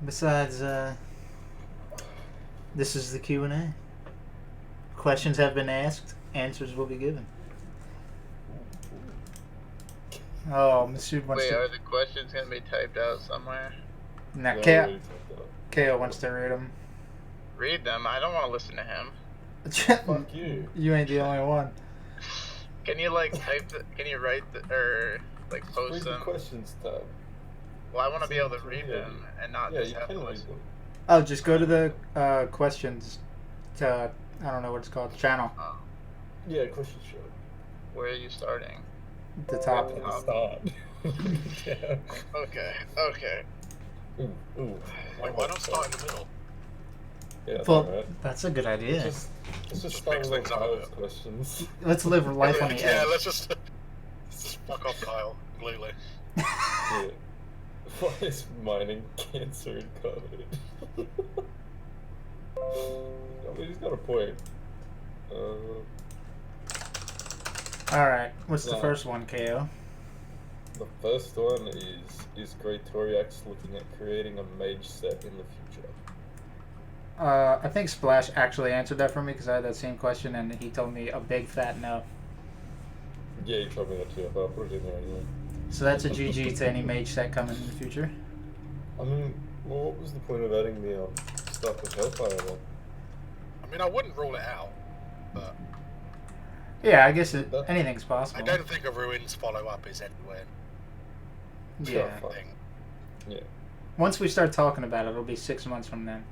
Besides, this is the Q&A. Questions have been asked. Answers will be given. Oh, Masood wants Wait, to. are the questions gonna be typed out somewhere? Nah, They're Ko, already typed out. Ko wants to read them. Read them. I don't want to listen to him. Fuck you. You ain't the only one. Can you like type? Can you write or like Just post read the them? questions tab. Well, I want to It's be able in to read here. them and not Yeah, just you have can to read listen. them. Oh, just go to the questions. I don't know what it's called. Channel. Oh, Yeah, question show. where are you starting? The top. At the start. Yeah. Okay. Okay. Ooh. Like, why not start in the middle? Yeah, Well, right. that's a good idea. Let's just start mix with things up a Kyle's bit. questions. Let's live life on the Yeah, edge. let's just fuck off Kyle completely. Yeah. Why is mining cancer incarnate? I mean, he's got a point. All right. What's the Nah. first one, Ko? The first one is Great Toriax looking at creating a mage set in the future? I think Splash actually answered that for me because I had that same question, and he told me a big fat no. Yeah, you told me that too, but I'll put it in there anyway. So that's a GG to any mage set coming in the future. I mean, well, what was the point of adding the stuff with Hellfire then? I mean, I wouldn't rule it out, but Yeah, I guess anything's possible. I don't think a ruins follow-up is anywhere Yeah. Sure, thing. Yeah. Once we start talking about it, it'll be 6 months from then.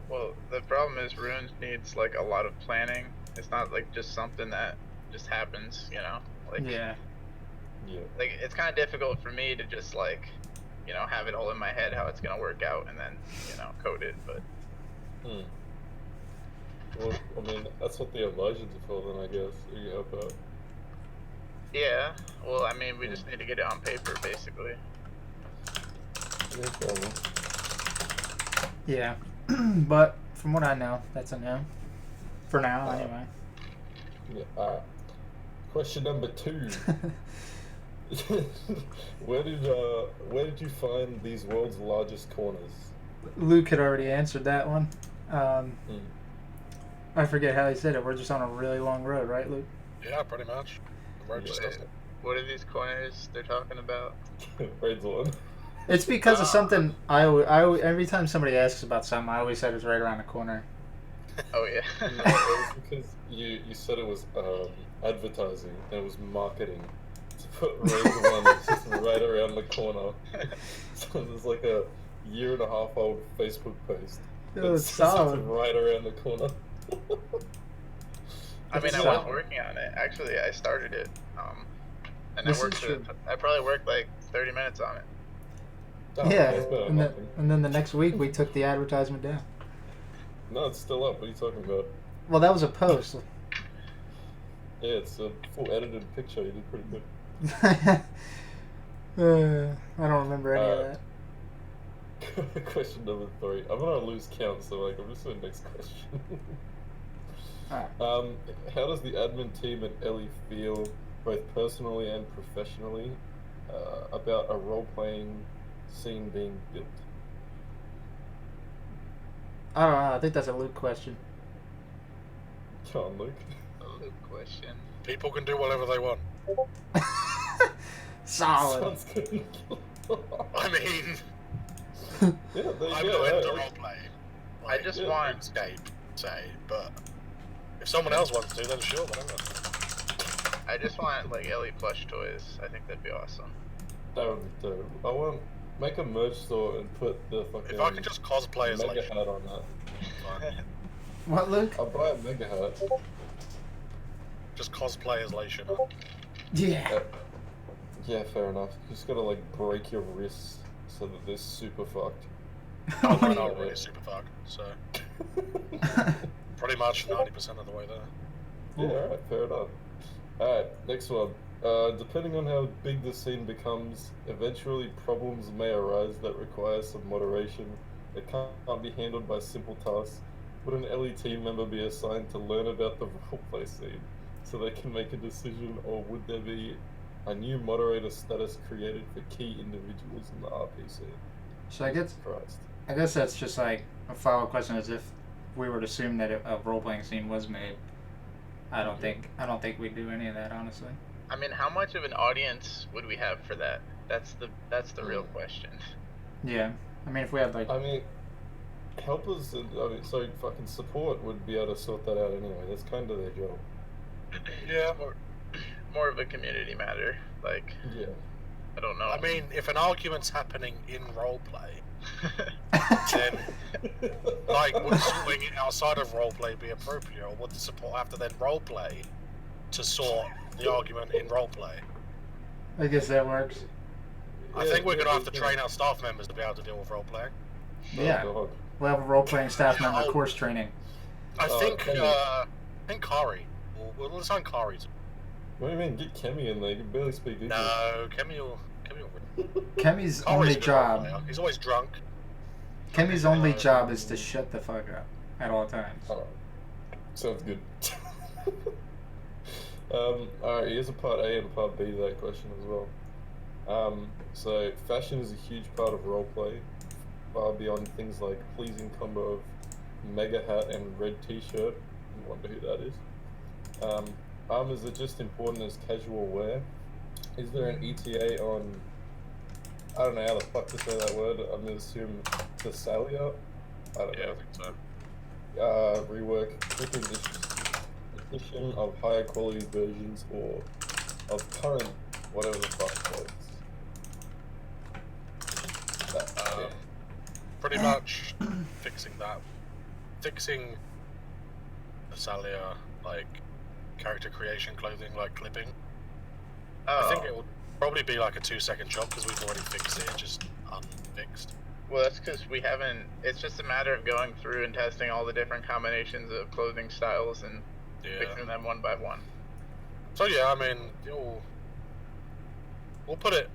Well, the problem is runes needs like a lot of planning. It's not like just something that just happens, you know. Like Yeah. Yeah. like it's kind of difficult for me to just like, you know, have it all in my head how it's gonna work out and then, you know, code it. But Well, I mean, that's what the Elijahs are for then, I guess. You help out. yeah, well, I mean, we just need to get it on paper, basically. Yeah, fair enough. Yeah. But from what I know, that's a no. For now, anyway. Yeah, alright. Question number 2. Where did you find these world's largest corners? Luke had already answered that one. I forget how he said it. We're just on a really long road, right, Luke? Yeah, pretty much. The road just doesn't. What are these corners they're talking about? Raid's one. It's because of something every time somebody asks about something, I always said it's right around the corner. Oh yeah. No, it was because you said it was advertising and it was marketing. To put Raid's one is just right around the corner. So there's like a 1.5-year old Facebook post. It that was says solid. it's right around the corner. I mean, I solid. was working on it. Actually, I started it. And This I worked. is true. I probably worked like 30 minutes on it. Oh, Yeah, that's better than and, nothing. and then the next week we took the advertisement down. No, it's still up. What are you talking about? Well, that was a post. Yeah, it's a full edited picture. You did pretty good. I don't remember any of that. Question number 3. I'm gonna lose count, so like I'm just doing next question. Alright. How does the admin team at Ely feel, both personally and professionally, about a role-playing scene being built? I don't know. I think that's a Luke question. Come on, Luke. A Luke question. People can do whatever they want. Solid. Sounds good. I mean, Yeah, there you I'm go. not into right? roleplay. I just want. RuneScape, say, but if someone else wants to, then sure, whatever. I just want like Ellie plush toys. I think that'd be awesome. That would be dope. I want make a merch store and put the fucking If I could just cosplay as mega like, hat on that. fine. What, Luke? I'll buy a mega hat. Just cosplay as Leisha. Yeah. Yeah, fair enough. You just gotta like break your wrists so that they're super fucked. I'm What not do really super fucked, so pretty much 90% of the way there. Yeah, alright, fair enough. Alright, next one. Depending on how big the scene becomes, eventually problems may arise that require some moderation that can't be handled by simple tasks. Would an LE team member be assigned to learn about the roleplay scene so they can make a decision, or would there be a new moderator status created for key individuals in the RP scene? So I guess Christ. that's just like a follow-up question, as if we were to assume that a role-playing scene was made. I don't think we'd do any of that, honestly. I mean, how much of an audience would we have for that? That's the real question. Yeah, I mean, if we had like, I mean, helpers. I mean, so fucking support would be able to sort that out anyway. That's kind of their job. Yeah. More of a community matter. Like, Yeah. I don't know. I mean, if an argument's happening in roleplay, then like would sorting it outside of roleplay be appropriate, or would the support have to then roleplay to sort the argument in roleplay? I guess that works. I think we're gonna have to train our staff members to be able to deal with roleplay. Yeah, God. we'll have a role-playing staff member Oh. course training. I think Kemi. Kari. We'll assign Kari to. What do you mean? Get Kemi in there. You can barely speak English. No, Kemi will. Kemi's Kari's only a good job. roleplayer. He's always drunk. Kemi's only job is to shut the fuck up at all times. Alright. Sounds good. Alright, here's a part A and a part B to that question as well. So fashion is a huge part of roleplay, far beyond things like pleasing combo of mega hat and red t-shirt. I wonder who that is. Armors are just important as casual wear. Is there an ETA on, I don't know how the fuck to say that word, I'm gonna assume Thessalia? I don't Yeah, know. I think so. Rework, quick edition of higher quality versions or of current whatever the fuck clothes. Yeah. Pretty much fixing that. Fixing Thessalia, like, character creation clothing, like clipping. I think it would probably be like a 2-second job because we've already fixed it, just unfixed. Well, that's because we haven't. It's just a matter of going through and testing all the different combinations of clothing styles and fixing them one by one. So yeah, I mean, we'll put it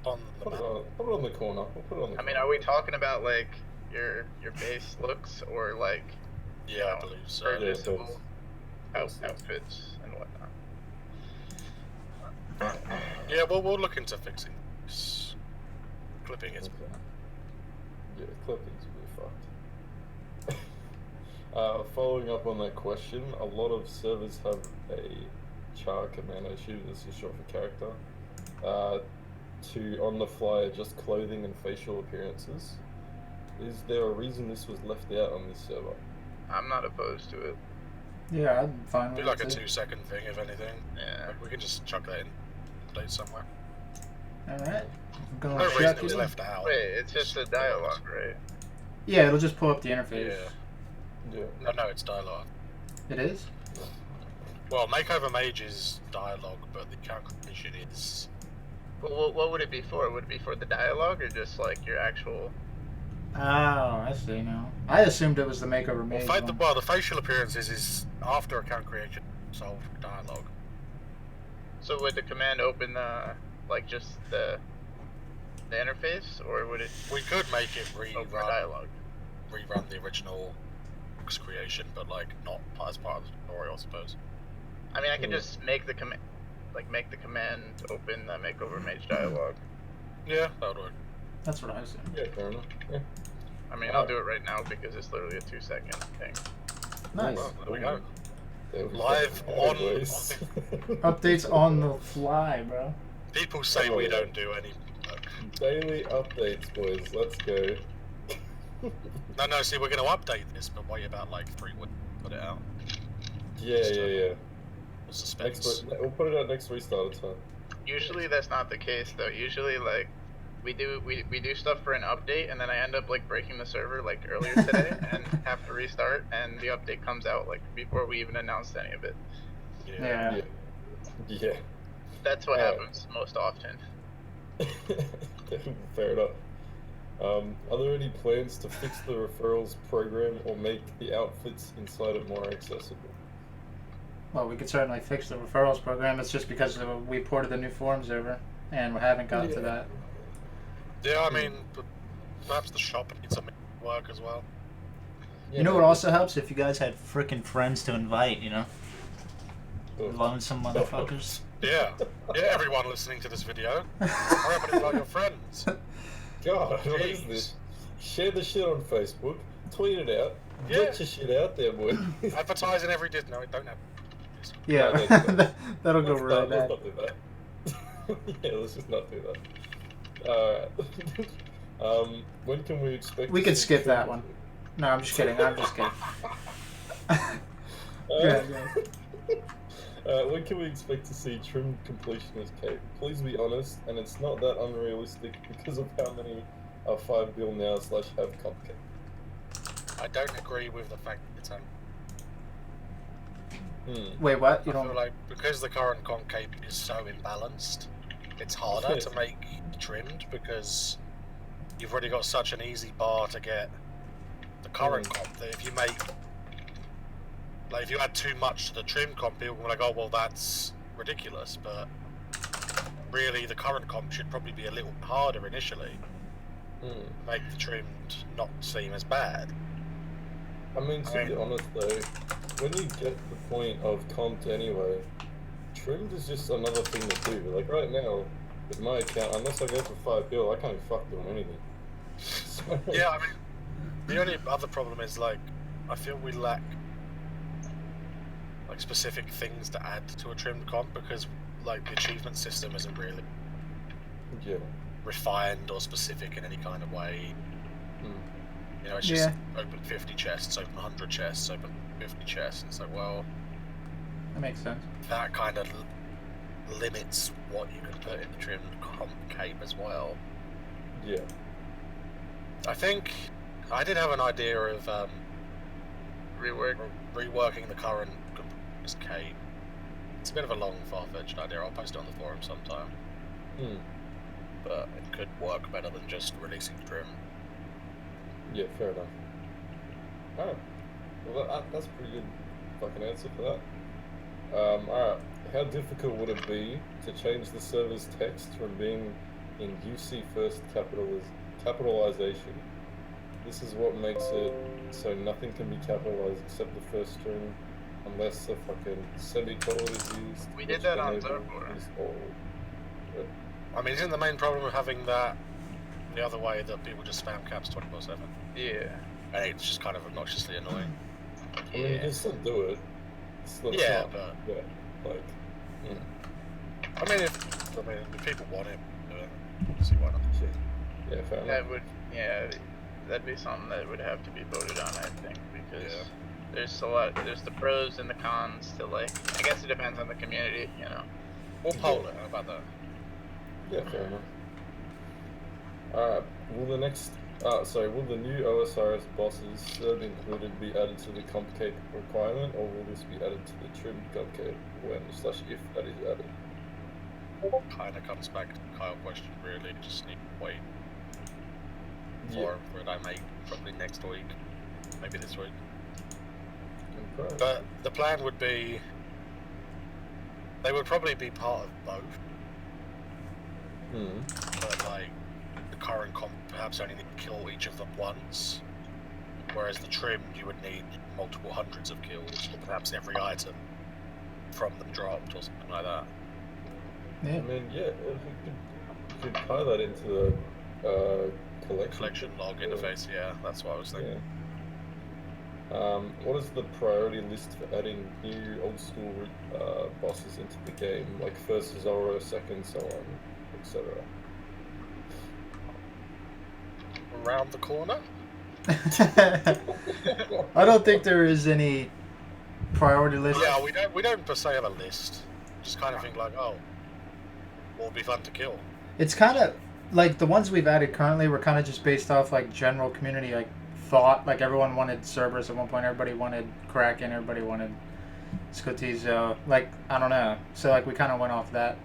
on the Put it map. on the corner. We'll put it on the I mean, corner. are we talking about like your base looks or like Yeah, I believe so. purchasable outfits and whatnot? Yeah, well, we'll look into fixing this. Clipping is. Yeah, clipping's really fucked. Following up on that question, a lot of servers have a char command. I assume this is short for character. To on the fly adjust clothing and facial appearances. Is there a reason this was left out on this server? I'm not opposed to it. Yeah, I'm fine Be with like it. a too. 2-second thing, if anything. Yeah. Like, we can just chuck that in place somewhere. Alright. I'm gonna No reason check it was it. left out. Wait, it's just a dialogue, right? Yeah, it'll just pull up the interface. Yeah. Yeah. No, it's dialogue. It is? Well, Makeover Mage is dialogue, but the character creation is. Well, what would it be for? Would it be for the dialogue or just like your actual? Oh, I see now. I assumed it was the makeover mage one. The facial appearances is after account creation, solved dialogue. So would the command open like just the interface, or would it We could make it open the dialogue? rerun the original box creation, but like not as part of the tutorial, I suppose. I mean, I could just make the command, make the command open the makeover mage dialogue. Yeah, that would work. That's what I assumed. Yeah, fair enough. Yeah. I mean, I'll do it right now because it's literally a 2-second thing. Nice. Well, there we go. There we Live go. on. Anyways. Updates on the fly, bro. People say we don't do any. Daily updates, boys. Let's go. No. See, we're going to update this, but wait about like 3 weeks to put it out. Yeah. Suspense. We'll put it out next restart. It's fine. Usually that's not the case though. Usually like we do stuff for an update and then I end up like breaking the server like earlier today and have to restart and the update comes out like before we even announced any of it. Yeah. Yeah. That's what happens most often. Fair enough. Are there any plans to fix the referrals program or make the outfits inside it more accessible? Well, we could certainly fix the referrals program. It's just because we ported the new forms over, and we haven't gotten to that. Yeah, I mean, perhaps the shop needs some work as well. You know what also helps? If you guys had frickin' friends to invite, you know? Lonesome motherfuckers. Yeah, everyone listening to this video, hurry up and invite your friends. God, what is Jeez. this? Share the shit on Facebook, tweet it out, Yeah. get your shit out there, boy. Advertising every day. No, don't have. Yeah, No, that's that'll go let's really let's bad. not do that. Yeah, let's just not do that. Alright. When can we expect We to could see skip trim that one. No, I'm just kidding. I'm just kidding. When can we expect to see trim completionist cape? Please be honest, and it's not that unrealistic because of how many are 5 bill now / have comp cape. I don't agree with the fact that it's Wait, what? I You feel don't? like because the current concave is so imbalanced, it's harder to make trimmed because you've already got such an easy bar to get the current comp that if you make, like, if you add too much to the trim comp, people will be like, oh, well, that's ridiculous. But really, the current comp should probably be a little harder initially. Make the trimmed not seem as bad. I mean, to be honest though, when you get the point of comped anyway, trimmed is just another thing to do. Like right now, with my account, unless I go for 5 bill, I can't fuck doing anything. So, Yeah, I mean, the only other problem is, like, I feel we lack, like, specific things to add to a trimmed comp because, like, the achievement system isn't really refined or specific in any kind of way. You know, it's just open 50 chests, open 100 chests, open 50 chests. And it's like, well, That makes sense. that kind of limits what you can put in the trimmed comp cape as well. Yeah. I think I did have an idea of reworking the current cape. It's a bit of a long, far-fetched idea. I'll post it on the forum sometime. But it could work better than just releasing trim. Yeah, fair enough. Alright. Well, that's a pretty good fucking answer for that. Alright. How difficult would it be to change the server's text from being in UC first capitalization? This is what makes it so nothing can be capitalized except the first string, unless a fucking semicolon is used. We did that on Zerpor. I mean, isn't the main problem of having that the other way that people just spam caps 24/7? Yeah. And it's just kind of obnoxiously annoying. I mean, you can still do it. But like. I mean, if people want it, do it. See why not? Yeah, fair enough. That would, that'd be something that would have to be voted on, I think, because there's a lot. There's the pros and the cons to, like. I guess it depends on the community, you know. We'll poll it. How about that? Yeah, fair enough. Alright, will the new OSRS bosses serve included be added to the comp cape requirement, or will this be added to the trim comp cape when / if that is added? Kinda comes back to the Kyle question, really. Just need to wait for it, I make probably next week, maybe this week. Okay. But the plan would be, they would probably be part of both. But like, the current comp perhaps only need to kill each of them once, whereas the trim you would need multiple hundreds of kills, or perhaps every item from them dropped or something like that. Yeah. I mean, if we could tie that into the Collection log interface, that's what I was thinking. What is the priority list for adding new old school bosses into the game, like first Zoro, second, so on, etc.? Around the corner? I don't think there is any priority list. Yeah, we don't per se have a list. Just kind of think like, oh, what would be fun to kill? It's kind of like the ones we've added currently were kind of just based off like general community like thought. Like everyone wanted Cerberus at one point. Everybody wanted Kraken. Everybody wanted Scotizo. Like I don't know. So like we kind of went off that.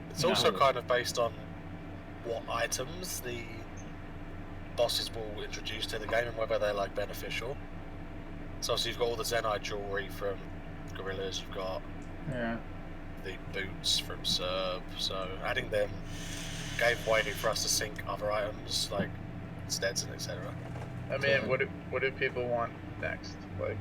It's also kind of based on what items the bosses will introduce to the game and whether they're like beneficial. So you've got all the Zenite jewelry from Gorillas. You've got the boots from Serb. So adding them gave way for us to sync other items like Stetson, etc. I mean, what do people want next? Like,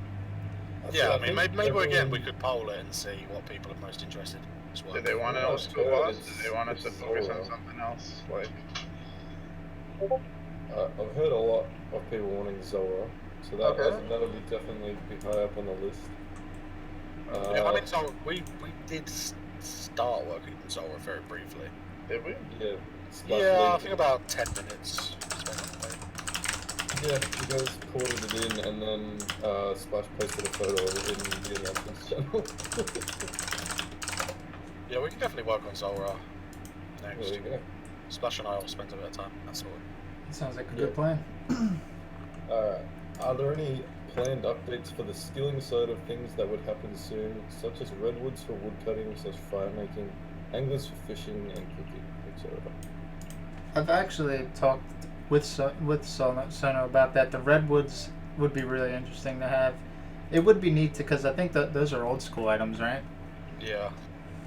I mean, maybe again we could poll it and see what people are most interested in as well. Do they want an old school boss? Do they want us to focus on something else? Like, I've heard a lot of people wanting Zora, so that Okay. that'll be definitely be high up on the list. Yeah, I mean, so we did start working on Zora very briefly. Did we? Yeah, Splash Yeah, I League. think about 10 minutes. Yeah, you guys ported it in, and then Splash posted a photo of it in the announcements channel. Yeah, we can definitely work on Zora next. There you go. Splash and I will spend a bit of time. That's all. Sounds like a Yeah. good plan. Alright, are there any planned updates for the skilling side of things that would happen soon, such as redwoods for woodcutting, fire making, anglers for fishing and cooking, etc.? I've actually talked with Sono about that. The redwoods would be really interesting to have. It would be neat because I think that those are old school items, right? Yeah.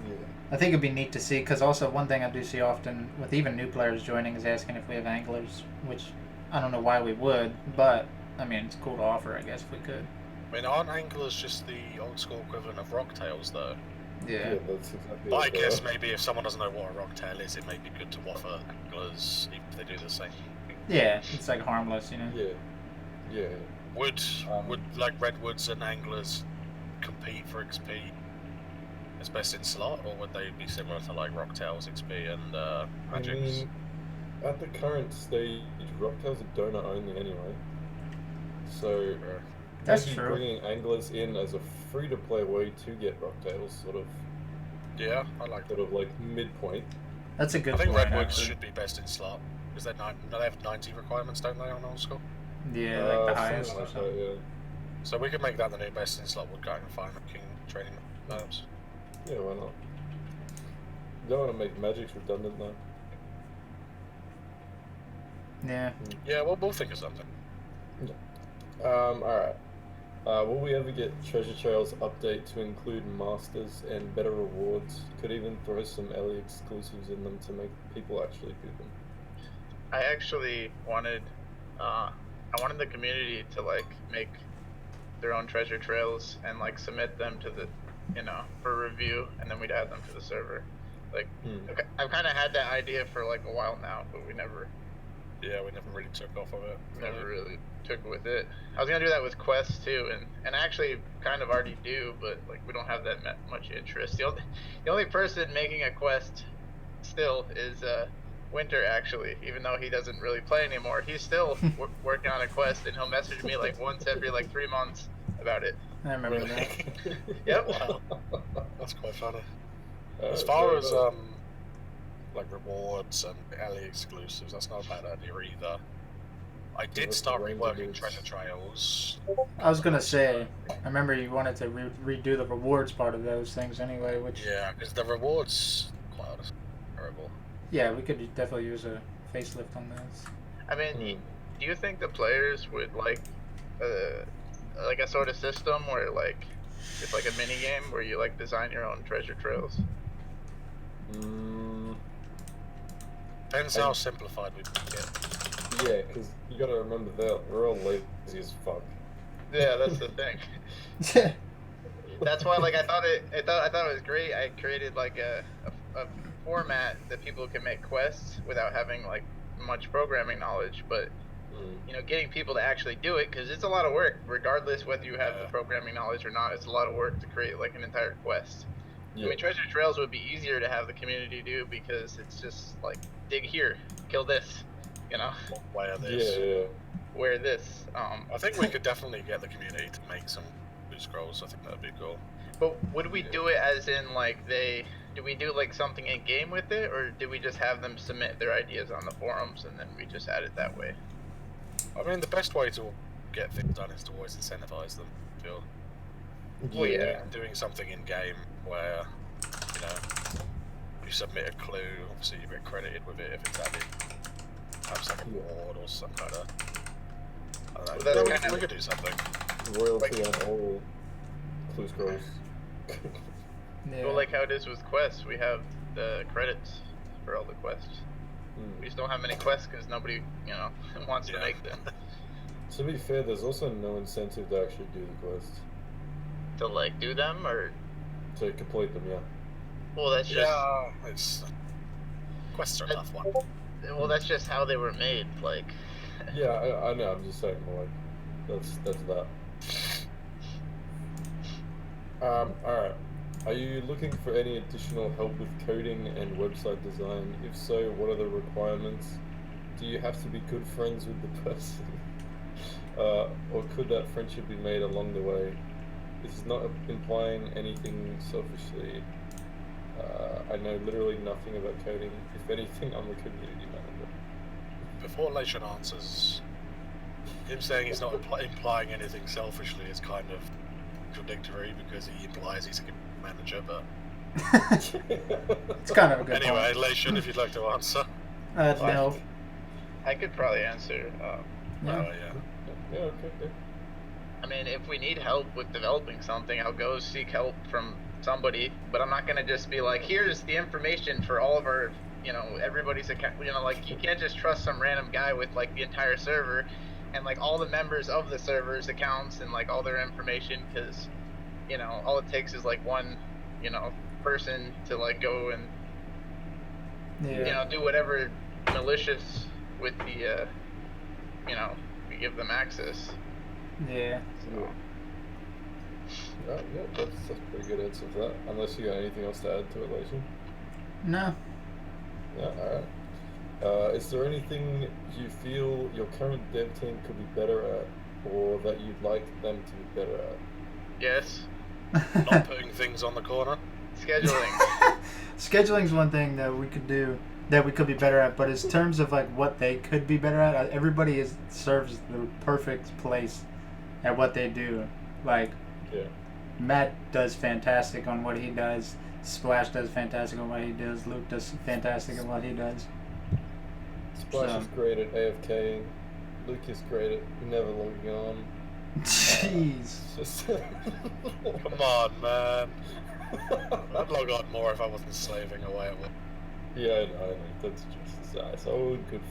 Yeah. I think it'd be neat to see because also one thing I do see often with even new players joining is asking if we have anglers, which I don't know why we would, but I mean it's cool to offer, I guess, if we could. I mean, aren't anglers just the old school equivalent of rocktails, though? Yeah. That's exactly But I what they guess are. maybe if someone doesn't know what a rocktail is, it may be good to offer anglers, even if they do the same thing. Yeah, it's like harmless, you know. Yeah. Would like redwoods and anglers compete for XP as best in slot, or would they be similar to like rocktails XP and I magics? mean, at the current stage, rocktails are donor only anyway. So That's maybe true. bringing anglers in as a free-to-play way to get rocktails, Yeah, I like that. sort of like midpoint. That's a good I think point, redwoods actually. should be best in slot because they have 90 requirements, don't they, on old school? Yeah, like the Something highest or like something. that, So we could make that the new best in slot woodcutting and fire making training labs. yeah. Yeah, why not? You don't want to make magics redundant though. Yeah. Yeah, we'll think of something. Alright. Will we ever get Treasure Trails update to include masters and better rewards? Could even throw some Ely exclusives in them to make people actually do them. I actually wanted, I wanted the community to like make their own treasure trails and like submit them to the, for review, and then we'd add them to the server. Like, I've kind of had that idea for like a while now, but we never really took off of it. Never really took with it. I was gonna do that with quests too, and I actually kind of already do, but like we don't have that much interest. The only person making a quest still is Winter, actually, even though he doesn't really play anymore. He's still working on a quest, and he'll message me like once every like 3 months about it. I remember Really? that. Yep. Wow. That's quite funny. As Yeah, far as no. like rewards and Ely exclusives, that's not a bad idea either. I Give did us start the range reworking of treasure trails. I was gonna say, I remember you wanted to redo the rewards part of those things anyway, which Yeah, because the rewards cloud is terrible. yeah, we could definitely use a facelift on those. I mean, do you think the players would like a sort of system where like it's like a mini game where you like design your own treasure trails? Depends how simplified we make it. Yeah, because you gotta remember they're all lazy as fuck. Yeah, that's the thing. That's why, like, I thought it was great. I created like a format that people can make quests without having like much programming knowledge, but getting people to actually do it, because it's a lot of work, regardless whether you have the programming knowledge or not. It's a lot of work to create like an entire quest. Yeah. I mean, treasure trails would be easier to have the community do because it's just like dig here, kill this, Wear this. Yeah. wear this. I think we could definitely get the community to make some blue scrolls. I think that'd be cool. But would we do it as in like do we do like something in game with it, or do we just have them submit their ideas on the forums and then we just add it that way? I mean, the best way to get things done is to always incentivize them. I feel. Well, yeah. Doing something in game where, you submit a clue, obviously you get credited with it if it's added. Perhaps like a reward or some kind of. I don't know. Well, we could do something. Royalty on all clue scrolls. Yeah. Well, like how it is with quests, we have the credits for all the quests. We just don't have many quests because nobody, wants to make them. To be fair, there's also no incentive to actually do the quests. To like do them, or To complete them, yeah. well, that's just Quests are a tough one. Well, that's just how they were made. Like, Yeah, I know. I'm just saying, like, that's that. Alright. Are you looking for any additional help with coding and website design? If so, what are the requirements? Do you have to be good friends with the person? Or could that friendship be made along the way? This is not implying anything selfishly. I know literally nothing about coding. If anything, I'm a community manager. Before Lation answers, him saying he's not implying anything selfishly is kind of contradictory because he implies he's a good manager, but It's kind of a good anyway, point. Lation, if you'd like to answer. No. I could probably answer. Yeah. Yeah, okay. I mean, if we need help with developing something, I'll go seek help from somebody. But I'm not gonna just be like, here's the information for all of our, everybody's account. Like you can't just trust some random guy with like the entire server, and like all the members of the server's accounts and like all their information, because, all it takes is like one, person to like go and do whatever malicious with the, we give them access. Yeah. So. Yeah, that's a pretty good answer for that. Unless you got anything else to add to it, Lation? No. Yeah, alright. Is there anything you feel your current dev team could be better at, or that you'd like them to be better at? Yes. Not putting things on the corner. Scheduling. Scheduling's one thing that we could do, that we could be better at, but in terms of like what they could be better at, everybody serves the perfect place at what they do. Like, Yeah. Matt does fantastic on what he does. Splash does fantastic on what he does. Luke does fantastic at what he does. Splash is great at AFKing. Luke is great at never logging on. Jeez. Just Come on, man. I'd log on more if I wasn't slaving away at work. Yeah, I know. That's just it's all good.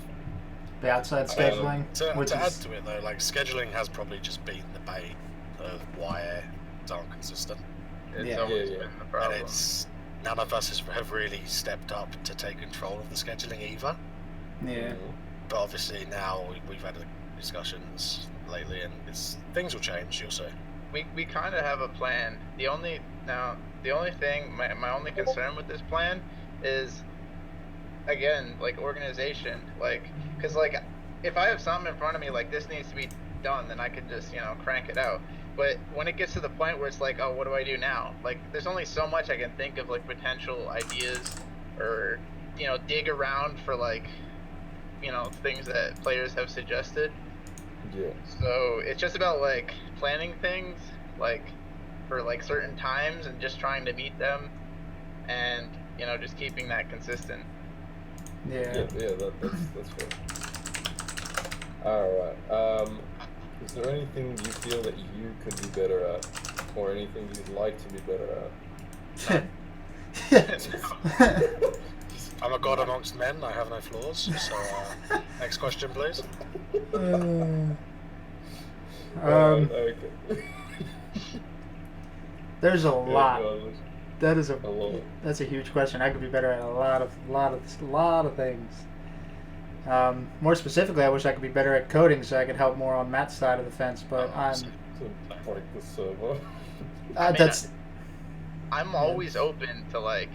The outside scheduling, which To add is to it though, like scheduling has probably just been the bane of why it's not consistent. It's always been the problem. And it's none of us have really stepped up to take control of the scheduling either. yeah. But obviously now we've had discussions lately, and things will change. You'll see. We kind of have a plan. The only thing, my only concern with this plan is, again, like organization. Like, cause like if I have something in front of me like this needs to be done, then I can just crank it out. But when it gets to the point where it's like, oh, what do I do now? Like, there's only so much I can think of like potential ideas, or dig around for like things that players have suggested. Yeah. So it's just about like planning things like for like certain times and just trying to meet them, and just keeping that consistent. Yeah. That's fair. Alright. Is there anything you feel that you could be better at, or anything you'd like to be better at? I'm a god amongst men. I have no flaws. So, next question, please. Okay. There's a lot. Yeah, That's a huge question. I could be better at a lot of things. More specifically, I wish I could be better at coding so I could help more on Matt's side of the fence. But like the server. I'm always open to like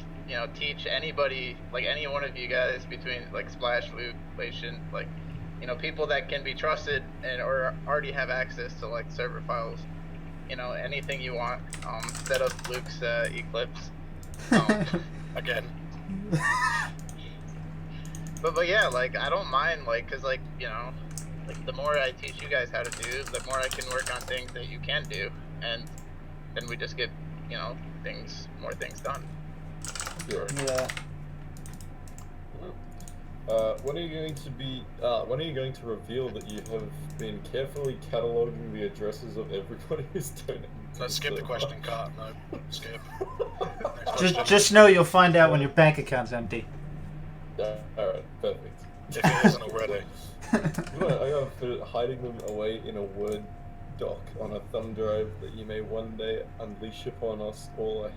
teach anybody, like any one of you guys between like Splash, Luke, Lation, like people that can be trusted and or already have access to like server files. Anything you want. Set up Luke's Eclipse. Again. But yeah, like I don't mind, like, cause like like the more I teach you guys how to do, the more I can work on things that you can do, and then we just get more things done. yeah. When are you going to reveal that you have been carefully cataloging the addresses of everybody who's donated? Let's skip the question, Cart. No, skip. Just know you'll find out when your bank account's empty. Alright, perfect. If it isn't already. I got hiding them away in a Word doc on a thumb drive that you may one day unleash upon us all a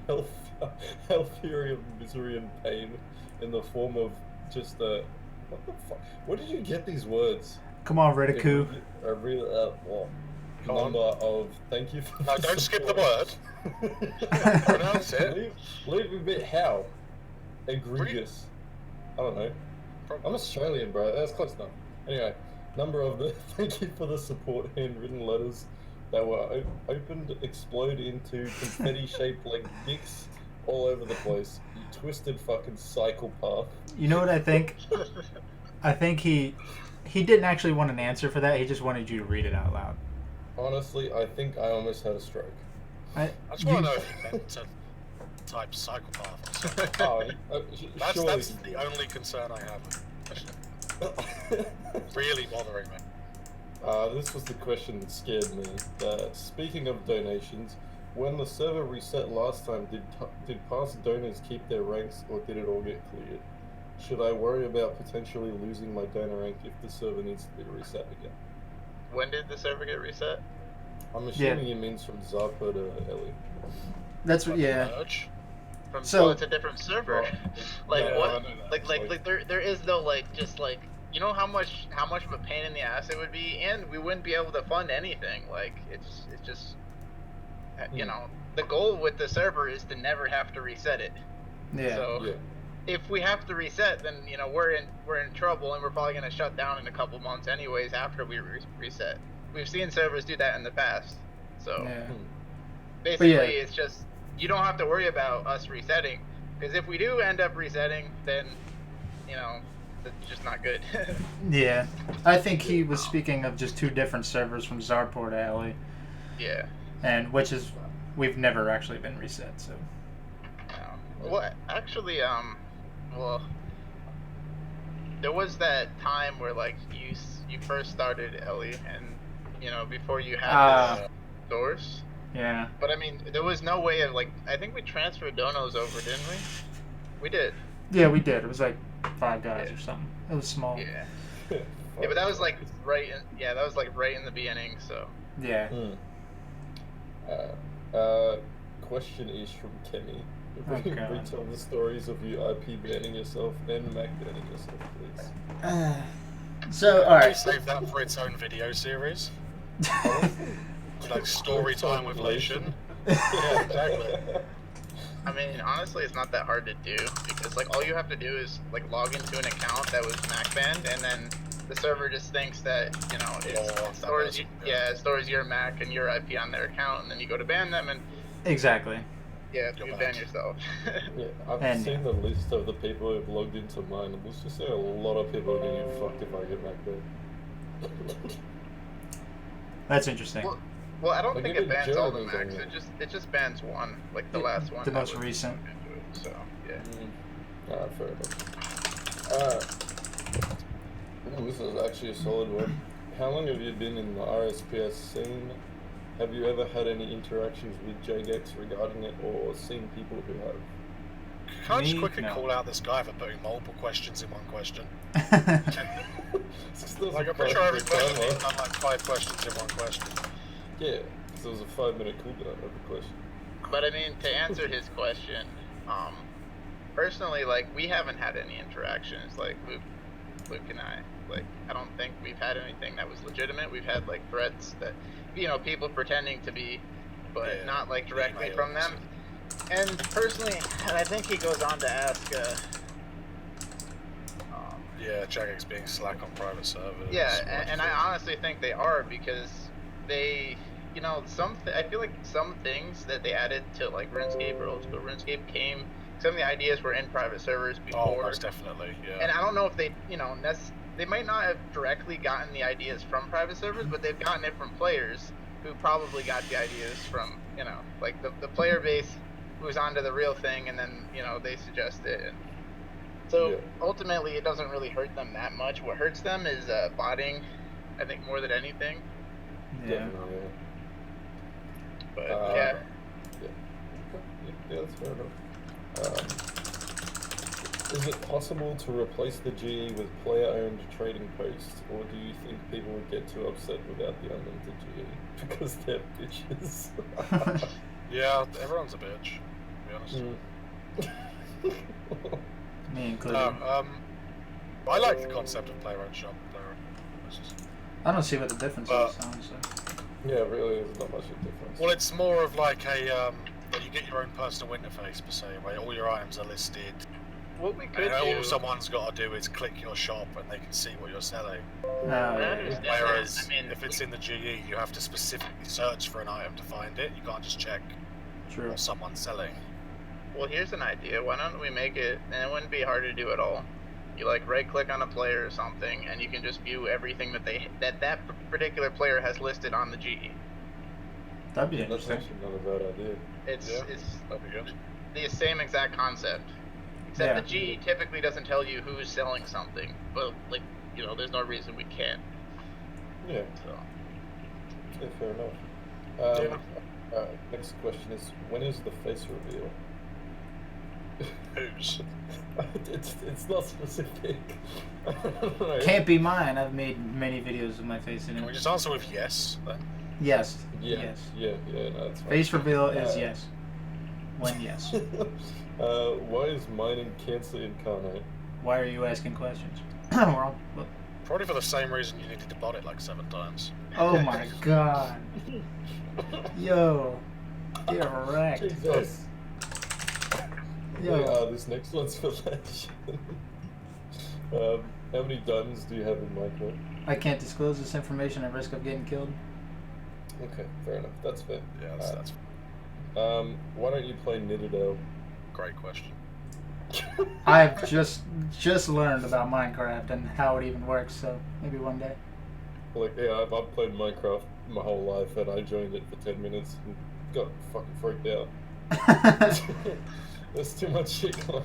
hell fury of misery and pain in the form of just a What the fuck? Where did you get these words? Come on, Rediku. A real what? Come on. Number of thank you for No, the don't skip the support. word. Pronounce it. Leave a bit how? Egregious. I don't know. I'm Australian, bro. That's close enough. Anyway, number of the thank you for the support handwritten letters that were opened explode into confetti-shaped like dicks all over the place. You twisted fucking psychopath. You know what I think? I think he didn't actually want an answer for that. He just wanted you to read it out loud. Honestly, I think I almost had a stroke. I just want to know if you meant to type psychopath or something. That's the only concern I have with the question. Really bothering me. This was the question that scared me. Speaking of donations, when the server reset last time, did past donors keep their ranks or did it all get cleared? Should I worry about potentially losing my donor rank if the server needs to be reset again? When did the server get reset? I'm assuming it means from Zappa to Ely. That's what, yeah. Merge? So it's a different server. Like yeah, what? Like there is no just you know how much of a pain in the ass it would be, and we wouldn't be able to fund anything. Like it's just you know, the goal with the server is to never have to reset it. Yeah. So if we have to reset, then you know we're in trouble, and we're probably gonna shut down in a couple months anyways after we reset. We've seen servers do that in the past. So basically, it's just you don't have to worry about us resetting, because if we do end up resetting, then you know it's just not good. Yeah, I think he was speaking of just two different servers from Zarpor to Ely. Yeah. And which is we've never actually been reset. So. Well, actually, well, there was that time where like you first started Ely, and you know before you had the doors. Yeah. But I mean, there was no way of I think we transferred donos over, didn't we? We did. Yeah, we did. It was like 5 guys or something. It was small. Yeah. Yeah, but that was like right in the beginning. So. Yeah. Question is from Kenny. Okay. Retell the stories of you IP banning yourself and Mac banning yourself, please. So, alright. Save that for its own video series. Like story time with Lation. Yeah, exactly. I mean, honestly, it's not that hard to do, because like all you have to do is like log into an account that was Mac banned, and then the server just thinks that you know it stores your Mac and your IP on their account, and then you go to ban them, and exactly. Yeah, you ban yourself. Yeah, I've seen the list of the people who've logged into mine, and let's just say a lot of people are gonna get fucked if I get Mac banned. That's interesting. Well, I don't think it bans all the Macs. It just bans one, like the last one. The most recent. So yeah. Alright, fair enough. This is actually a solid one. How long have you been in the RSPS scene? Have you ever had any interactions with JGEX regarding it, or seen people who have? Can I just quickly call out this guy for putting multiple questions in one question? Like, I'm pretty sure every question he's done like 5 questions in one question. Yeah, because there was a 5-minute cooldown of the question. But I mean, to answer his question, personally, like, we haven't had any interactions, like, Luke and I. Like, I don't think we've had anything that was legitimate. We've had, like, threats that, you know, people pretending to be, but not, like, directly from them. And personally, and I think he goes on to ask, yeah, JGEX being slack on private servers. Yeah, and I honestly think they are, because they, you know, I feel like some things that they added to, like, RuneScape or old school RuneScape some of the ideas were in private servers before. Oh, most definitely, yeah. And I don't know if they, you know, they might not have directly gotten the ideas from private servers, but they've gotten it from players who probably got the ideas from, you know, like the player base who's onto the real thing, and then, you know, they suggest it. And so ultimately, it doesn't really hurt them that much. What hurts them is botting, I think, more than anything. Yeah. But yeah, that's fair enough. Is it possible to replace the GE with player-owned trading posts, or do you think people would get too upset without the unlimited GE because they're bitches? Yeah, everyone's a bitch, to be honest. Me included. I like the concept of player-owned shop. I don't see what the difference is, honestly. Yeah, really, there's not much of a difference. Well, it's more of like a well, you get your own personal interface per se, where all your items are listed. What we could And do. all someone's got to do is click your shop, and they can see what you're selling. I understand that. Whereas, I mean, if it's in the GE, you have to specifically search for an item to find it. You can't just check True. what someone's selling. Well, here's an idea. Why don't we make it, and it wouldn't be hard to do at all. You like right-click on a player or something, and you can just view everything that particular player has listed on the GE. That'd be That's interesting. actually not a bad idea. It's That'd be good. the same exact concept, except Yeah. the GE typically doesn't tell you who's selling something. But like, there's no reason we can't. Yeah, So yeah, fair enough. Next question is, when is the face reveal? Who's? It's not specific. Right. Can't be mine. I've made many videos with my face in Can we it. just answer with yes, then? Yes. Yeah, Yes. yeah, no, it's fine. Face reveal is yes. When yes. Why is mining cancer incarnate? Why are you asking questions? Wrong. Look. Probably for the same reason you needed to bot it like 7 times. Oh my god. Yo. Get wrecked. Jesus. Yo. This next one's for Legend. How many diamonds do you have in Minecraft? I can't disclose this information at risk of getting killed. Okay, fair enough. That's fair. Yeah, that's Why don't you play Nitterdale? great question. I've just learned about Minecraft and how it even works, so maybe one day. Like, yeah, I've played Minecraft my whole life, and I joined it for 10 minutes and got fucking freaked out. There's too much shit going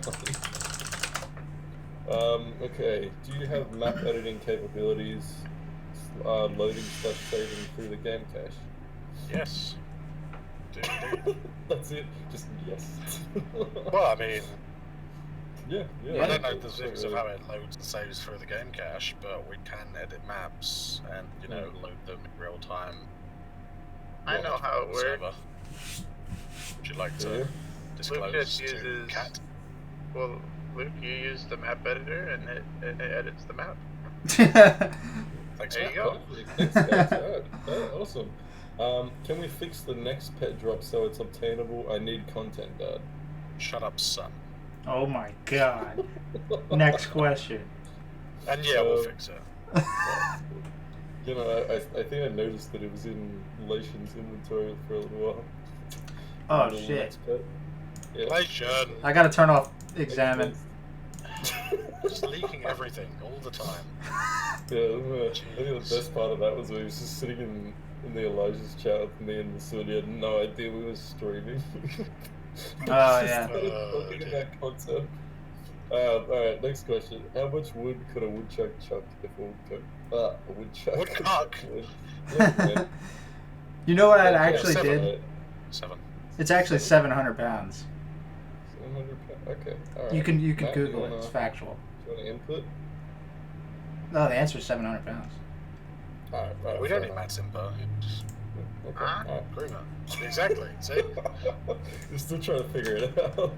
on. Okay, do you have map editing capabilities, loading/saving through the game cache? Yes. That's it. Just yes. Well, I mean, yeah. I don't know the specifics of how it loads and saves through the game cache, but we can edit maps and, load them in real time. I know how it works. Server. Would you like to disclose just to uses- Cat? Well, Luke, you use the map editor, and it edits the map. Thanks, There Matt. you go. Thanks, guys. Alright, awesome. Can we fix the next pet drop so it's obtainable? I need content, Dad. Shut up, son. Oh my god. Next question. And yeah, we'll fix it. I think I noticed that it was in Lation's inventory for a little while. Oh Little shit. next pet. Yeah. Relation. I gotta turn off examine. Just leaking everything all the time. Yeah, I think the best part of that was when he was just sitting in the Elijah's chat with me and Masood. He had no idea we were streaming. Oh, yeah. Talking about content. Alright, next question. How much wood could a woodchuck chuck if a woodchuck? Woodcock. Yeah, You know what I yeah, actually 7, did? right? 7. It's actually 700 pounds. 700 Okay, alright. You can Matt, Google it. It's factual. Do you want to input? No, the answer is 700 pounds. Alright, We don't need Matt's input. Okay, Huh? alright. Agreement. Exactly. See? We're still trying to figure it out.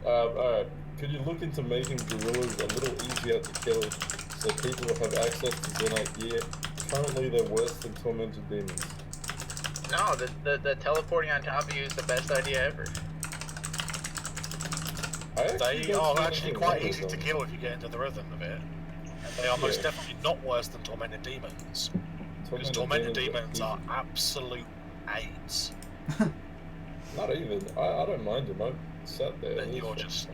Alright, could you look into making gorillas a little easier to kill so people have access to Zenite gear? Currently, they're worse than tormented demons. No, the teleporting on top of you is the best idea ever. They are actually quite easy to kill if you get into the rhythm of it. And they are most definitely not worse than tormented demons. Because tormented demons are absolute AIDS. Not even. I don't mind them. I've sat there. Then It's you're fine. just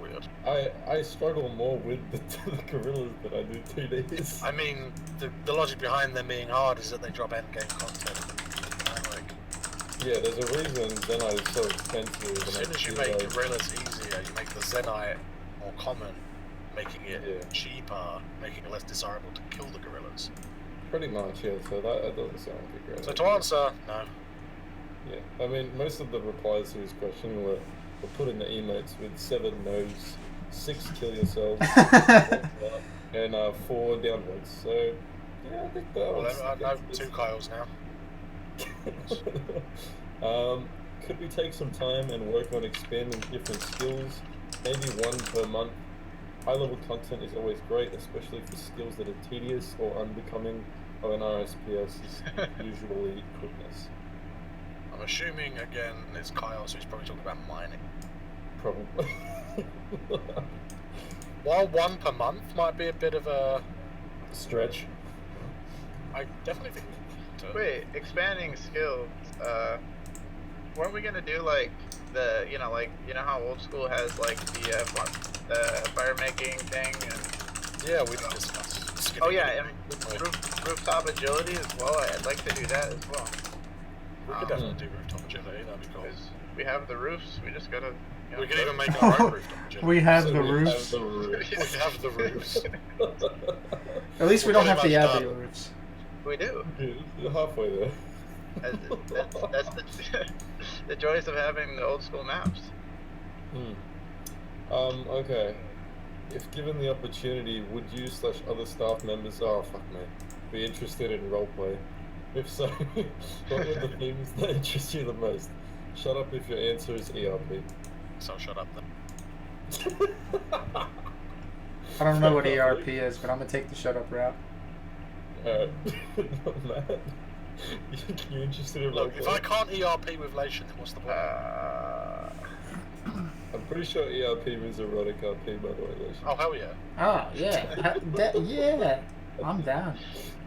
weird. I struggle more with the gorillas than I do TDs. I mean, the logic behind them being hard is that they drop endgame content. Yeah, there's a reason Zenite is so expensive. As soon as you make gorillas easier, you make the Zenite more common, making it cheaper, making it less desirable to kill the gorillas. Pretty much, yeah. So that doesn't sound like a great So idea. to answer, no. Yeah, I mean, most of the replies to his question were put in the emotes with 7 no's, 6 kill yourselves, and 4 downwards. So, yeah, I think that Well, was... I know 2 Kyles now. Could we take some time and work on expanding different skills? Maybe 1 per month. High-level content is always great, especially for skills that are tedious or unbecoming of an RSPS is usually quickness. I'm assuming again it's Kyle, so he's probably talking about mining. Probably. While one per month might be a bit of a stretch. I definitely think. Wait, expanding skills. Weren't we gonna do like the how old school has like the fire making thing and yeah, we discussed. Oh yeah, and rooftop agility as well. I'd like to do that as well. We could definitely do rooftop agility. That'd be cool. We have the roofs. We just gotta. We could even make our own rooftop agility. We have the roofs. We have the roofs. At least we don't have to add the roofs. We do. You're halfway there. That's the joys of having the old school maps. Okay. If given the opportunity, would you / other staff members, be interested in roleplay? If so, what were the themes that interest you the most? Shut up if your answer is ERP. So shut up then. I don't know what ERP is, but I'm gonna take the shut up route. Matt, you interested in Look, roleplay? if I can't ERP with Lation, then what's the point? I'm pretty sure ERP means erotic RP, by the way, Lation. Oh, hell yeah. Oh, yeah. Yeah. I'm down.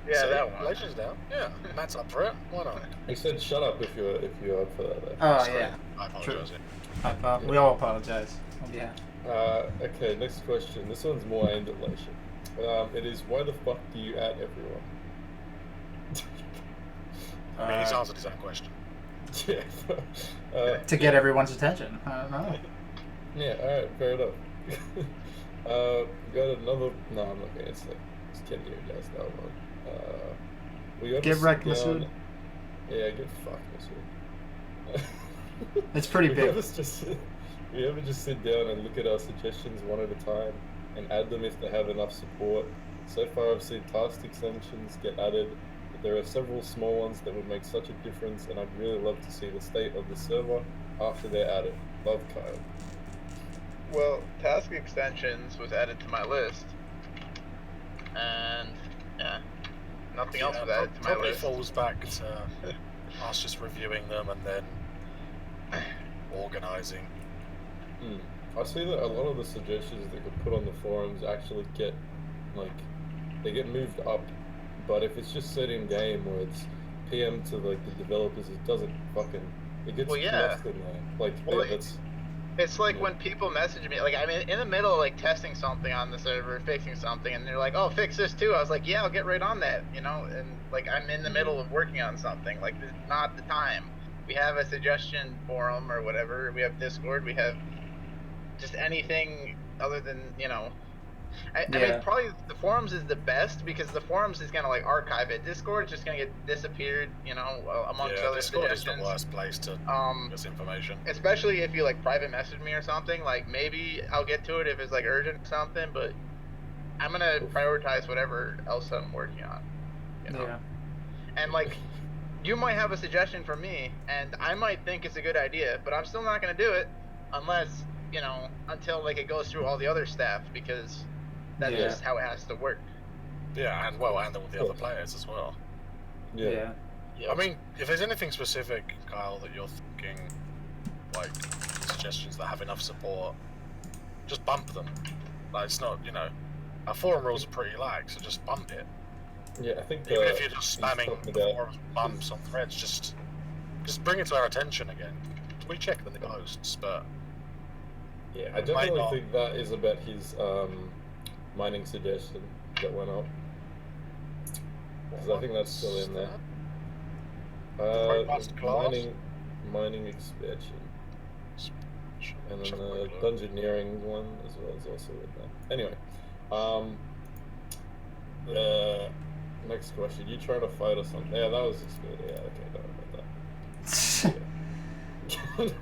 Yeah, so, that one. Lation's down. Yeah, Matt's up for it. Why not? He said shut up if you're up for that. Though. Oh, Sorry. yeah. I apologize. We all apologize. Yeah. Okay, next question. This one's more aimed at Lation. It is, why the fuck do you at everyone? I mean, he's answered his own question. Yeah. To get everyone's attention. I don't know. Yeah, alright, fair enough. Got another... No, I'm not going to answer that. Just kidding you guys, that one. We got Get wrecked, Masood. Yeah, get fucked, Masood. It's pretty big. We ever just sit down and look at our suggestions one at a time and add them if they have enough support. So far I've seen task extensions get added, but there are several small ones that would make such a difference, and I'd really love to see the state of the server after they're added. Love, Kyle. Well, task extensions was added to my list, and yeah, nothing else was added to my probably list. falls back to us just reviewing them and then organising. I see that a lot of the suggestions that get put on the forums actually get, they get moved up, but if it's just set in game or it's PM to, the developers, it doesn't it gets lost in there. It's like when people message me, I'm in the middle of, testing something on the server, fixing something, and they're like, oh, fix this too. I was like, yeah, I'll get right on that, and, I'm in the middle of working on something. This is not the time. We have a suggestion forum or whatever. We have Discord. We have just anything other than, I mean, probably the forums is the best because the forums is going to, archive it. Discord is just going to get disappeared, amongst other Discord suggestions. is the worst place to this information. Especially if you, private message me or something. Maybe I'll get to it if it's, urgent or something, but I'm going to prioritize whatever else I'm working on, Yeah. And, you might have a suggestion for me, and I might think it's a good idea, but I'm still not going to do it unless, until, it goes through all the other staff, because that's just how it has to work. Yeah, and all the other players as well. Yeah. I mean, if there's anything specific, Kyle, that you're thinking, suggestions that have enough support, just bump them. It's not, our forum rules are pretty lax, so just bump it. Yeah, I think even if you're just spamming forums bumps on threads, just bring it to our attention again. We check the posts, but yeah, I definitely think that is about his mining suggestion that went up, because I think that's still in there. Mining expansion, and then the dungeoneering one as well is also in there. Anyway, next question. You trying to fight or something? Yeah, that was explained. Yeah, okay, don't worry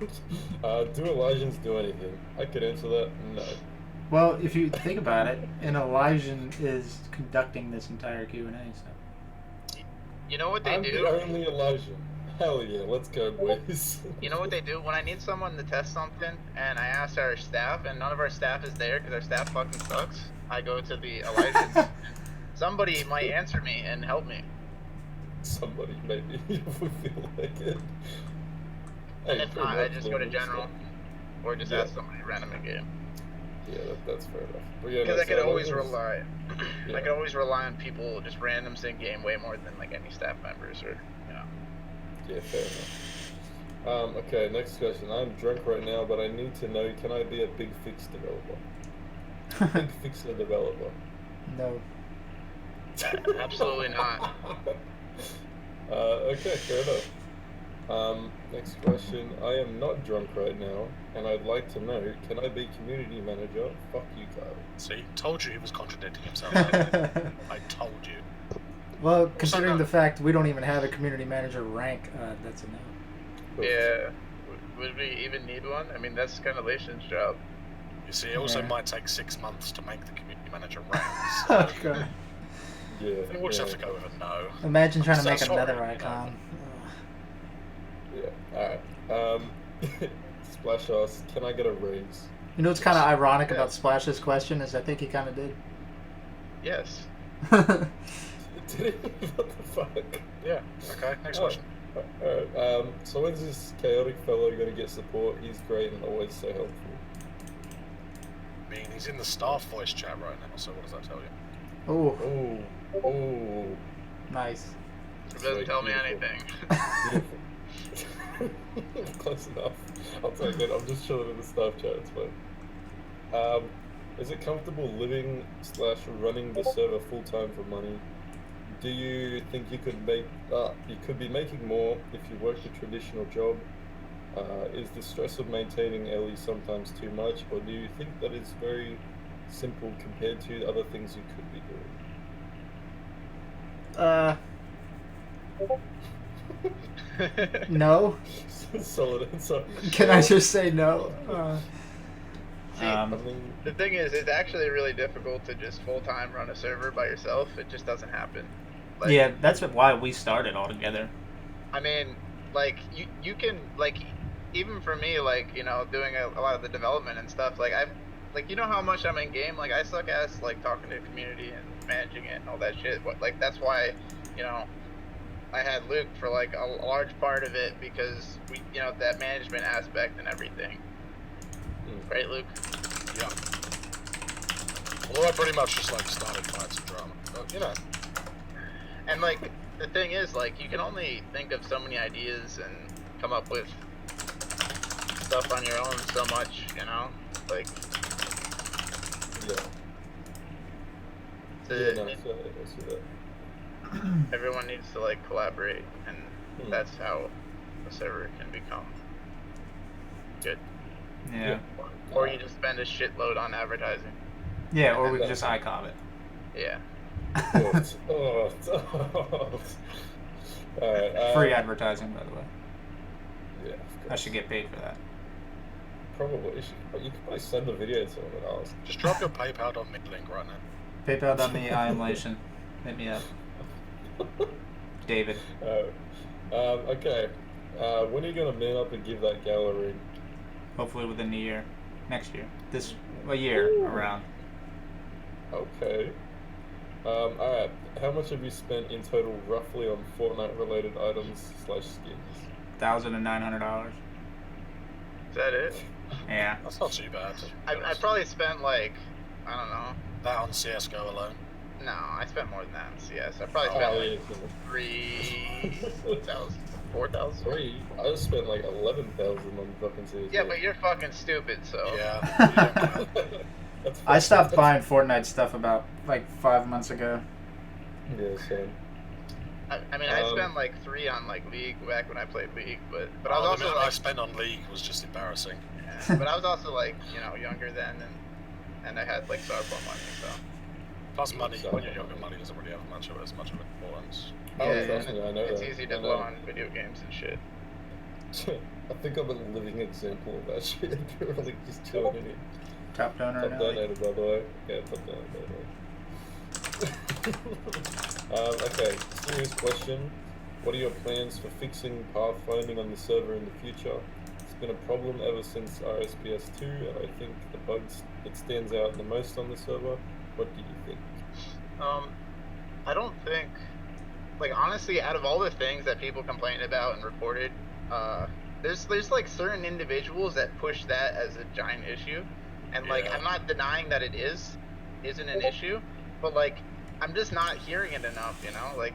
about that. Do Elysians do anything? I could answer that. No. Well, if you think about it, an Elysian is conducting this entire Q&A, so. You know what they I'm do? the only Elysian. Hell yeah, let's go, boys. You know what they do? When I need someone to test something, and I ask our staff, and none of our staff is there because our staff fucking sucks, I go to the Elijahs. Somebody might answer me and help me. Somebody, maybe, if we feel like it. And Hey, if pretty not, I much just go to limited general, stuff. or just Yeah. ask somebody random in game. Yeah, that's fair enough. But yeah, Because no, I could so always Elijah's- rely. Yeah. I could always rely on people, just randoms in game, way more than like any staff members or Yeah, fair enough. Okay, next question. I'm drunk right now, but I need to know, can I be a big fix developer? Big fixer developer. No. Absolutely not. Okay, fair enough. Next question. I am not drunk right now, and I'd like to know, can I be community manager? Fuck you, Kyle. See, told you he was contradicting himself. I told you. Well, considering no. the fact we don't even have a community manager rank, that's a no. Yeah. Would we even need one? I mean, that's kind of Lation's job. You see, it also Yeah. might take 6 months to make the community manager rank. Oh, So God. Yeah. I think we'll just have to go with a no. Imagine trying to So make sorry, another you know. icon. Yeah. Alright. Splash us. Can I get a raise? You know what's kind of ironic Yeah. about Splash's question is I think he kind of did. Yes. Did he? What the fuck? Yeah. Okay. Next Oh. question. Alright. So when's this chaotic fellow gonna get support? He's great and always so helpful. I mean, he's in the staff voice chat right now. So what does that tell you? Oh, Oh. Oh. nice. It doesn't Sweet, tell me beautiful. anything. Beautiful. Close enough. I'll take it. I'm just chilling in the staff chat. It's fine. Is it comfortable living / running the server full time for money? Do you think you could be making more if you worked a traditional job? Is the stress of maintaining Ellie sometimes too much, or do you think that is very simple compared to other things you could be doing? No. Solid answer. Can I just say no? See, I mean, the thing is, it's actually really difficult to just full-time run a server by yourself. It just doesn't happen. Like, Yeah, that's why we started all together. I mean, like, you can, like, even for me, like, you know, doing a lot of the development and stuff, like, you know how much I'm in game? Like, I suck ass, like, talking to the community and managing it and all that shit. But, like, that's why, you know, I had Luke for, like, a large part of it because we, you know, that management aspect and everything. Right, Luke? Yeah. Although I pretty much just like started fights and drama, but you know. And like the thing is, like, you can only think of so many ideas and come up with stuff on your own so much, you know? Like, yeah. so Yeah, no, I see that. everyone needs to like collaborate, and that's how a server can become good. Yeah. Or you just spend a shitload on advertising. Yeah, or we could just ICOM it. Yeah. Alright, Free advertising, by the way. Yeah, I should get paid for that. probably. You could probably send the video to someone else. Just drop your PayPal.me link right now. PayPal.me, I am Lation. Hit me up. David. Okay. When are you gonna man up and give that gala ring? Hopefully within a year. Next year. A year around. Okay. Alright. How much have you spent in total roughly on Fortnite related items / skins? $1,900. Is that it? Yeah. That's not too bad. I probably spent like, I don't know. That on CSGO alone. No, I spent more than that in CS. I probably spent like 3,000, 4,000. 3? I just spent like 11,000 on fucking series. Yeah, but you're fucking stupid, so. Yeah. That's I stopped buying Fortnite stuff about like 5 months ago. Yeah, same. I mean, I spent like 3 on like League back when I played League, but I was The also amount I like, spent on League was just embarrassing. yeah, but I was also like, you know, younger then, and I had like Starport money, so. Plus money, when you're younger, money doesn't really have much of importance. Oh, Yeah, trust me, I know It's that. easy to I blow know. on video games and shit. I think I'm a living example of that shit. You're really just chilling in it. Top donor Top now. donator, by the way. Yeah, top donator, by the way. Okay, serious question. What are your plans for fixing pathfinding on the server in the future? It's been a problem ever since RSPS 2, and I think the bugs that stands out the most on the server. What do you think? I don't think, like, honestly, out of all the things that people complained about and reported, there's like certain individuals that push that as a giant issue, and like Yeah. I'm not denying that isn't an issue, but like I'm just not hearing it enough, you know, like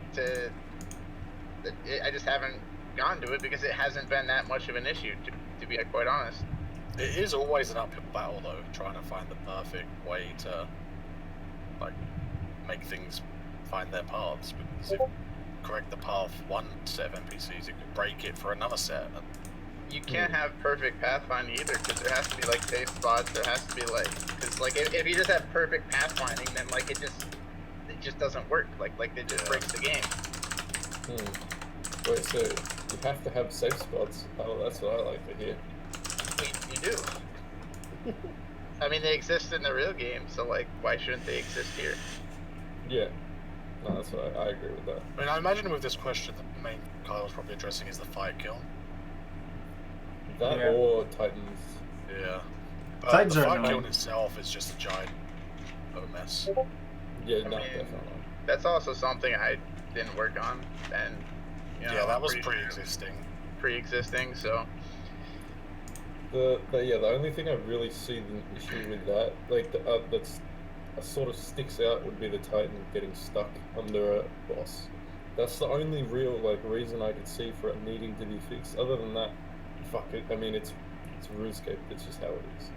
I just haven't gone to it because it hasn't been that much of an issue, to be quite honest. It is always an uphill battle, though, trying to find the perfect way to, like, make things find their paths. Because if you correct the path one set of NPCs, it could break it for another set. And You can't have perfect pathfinding either, because there has to be like safe spots. There has to be like, because like if you just have perfect pathfinding, then like it just doesn't work. Like it just breaks the game. Wait, so you have to have safe spots? Oh, that's what I like to hear. You do. I mean, they exist in the real game, so like, why shouldn't they exist here? Yeah. No, that's what I agree with that. I mean, I imagine with this question, the main Kyle's probably addressing is the fire kill. That Yeah. or Titans. Yeah. Titans the are fire kill annoying. itself is just a giant mess. Yeah, I no, mean, definitely. That's also something I didn't work on, and you know, Yeah, that I'm was pretty sure pre-existing. Pre-existing, so The only thing I really see the issue with that, like that's sort of sticks out, would be the Titan getting stuck under a boss. That's the only real like reason I could see for it needing to be fixed. Other than that, fuck it. I mean, it's RuneScape. It's just how it is.